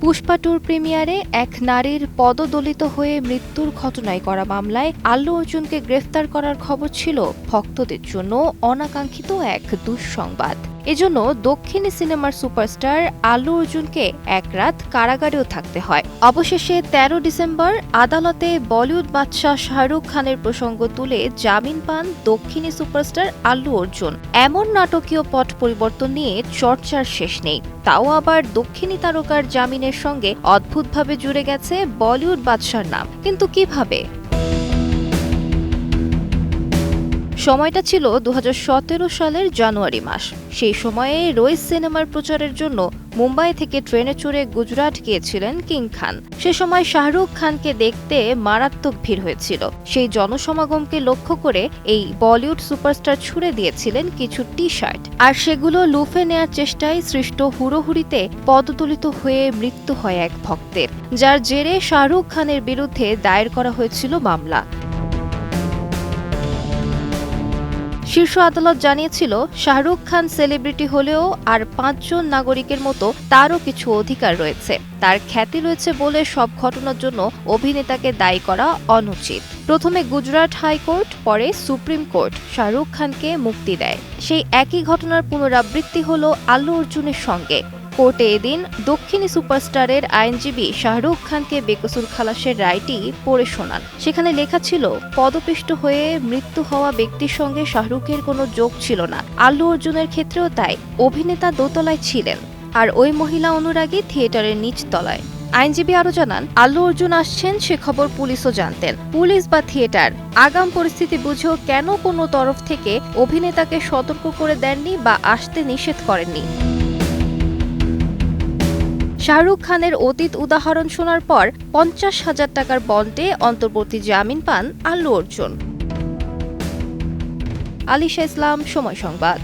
পুষ্পা টুর প্রিমিয়ারে এক নারীর পদদলিত হয়ে মৃত্যুর ঘটনায় করা মামলায় আল্লু অর্জুনকে গ্রেফতার করার খবর ছিল ভক্তদের জন্য অনাকাঙ্ক্ষিত এক দুঃসংবাদ। এজন্য দক্ষিণী সিনেমার সুপারস্টার আল্লু অর্জুনকে এক রাত কারাগারেও থাকতে হয়। অবশেষে ১৩ ডিসেম্বর আদালতে বলিউড বাদশাহ শাহরুখ খানের প্রসঙ্গ তুলে জামিন পান দক্ষিণী সুপারস্টার আল্লু অর্জুন। এমন নাটকীয় পট পরিবর্তন নিয়ে চর্চার শেষ নেই। তাও আবার দক্ষিণী তারকার জামিনের সঙ্গে অদ্ভুতভাবে জুড়ে গেছে বলিউড বাদশার নাম। কিন্তু কিভাবে? সময়টা ছিল ২০১৭ সালের জানুয়ারি মাস। সেই সময়ে রইস সিনেমার প্রচারের জন্য মুম্বাই থেকে ট্রেনে চড়ে গুজরাট গিয়েছিলেন কিং খান। সে সময় শাহরুখ খানকে দেখতে মারাত্মক ভিড় হয়েছিল। সেই জনসমাগমকে লক্ষ্য করে এই বলিউড সুপারস্টার ছুড়ে দিয়েছিলেন কিছু টি শার্ট, আর সেগুলো লুফে নেয়ার চেষ্টায় সৃষ্ট হুড়োহুড়িতে পদদলিত হয়ে মৃত্যু হয় এক ভক্তের, যার জেরে শাহরুখ খানের বিরুদ্ধে দায়ের করা হয়েছিল মামলা। শীর্ষ আদালত জানিয়েছিল, শাহরুখ খান সেলিব্রিটি হলেও আর ৫ জন নাগরিকের মতো তারও কিছু অধিকার রয়েছে। তার খ্যাতি রয়েছে বলে সব ঘটনার জন্য অভিনেতাকে দায়ী করা অনুচিত। প্রথমে গুজরাট হাইকোর্ট, পরে সুপ্রিম কোর্ট শাহরুখ খানকে মুক্তি দেয়। সেই একই ঘটনার পুনরাবৃত্তি হল আল্লু অর্জুনের সঙ্গে। কোর্টে এদিন দক্ষিণী সুপারস্টারের আইনজীবী শাহরুখ খানকে বেকসুর খালাসের রায়টি পড়ে শোনান। সেখানে লেখা ছিল, পদপিষ্ট হয়ে মৃত্যু হওয়া ব্যক্তির সঙ্গে শাহরুখের কোনো যোগ ছিল না। আল্লু অর্জুনের ক্ষেত্রেও তাই। অভিনেতা দোতলায় ছিলেন, আর ওই মহিলা অনুরাগী থিয়েটারের নিচ তলায়। আইনজীবী আরও জানান, আল্লু অর্জুন আসছেন সে খবর পুলিশও জানতেন। পুলিশ বা থিয়েটার আগাম পরিস্থিতি বুঝেও কেন কোনো তরফ থেকে অভিনেতাকে সতর্ক করে দেননি বা আসতে নিষেধ করেননি। শাহরুখ খানের অতীত উদাহরণ শোনার পর ৫০,০০০ টাকার বন্ডে অন্তর্বর্তী জামিন পান আল্লু অর্জুন। আলিশা ইসলাম, সময় সংবাদ।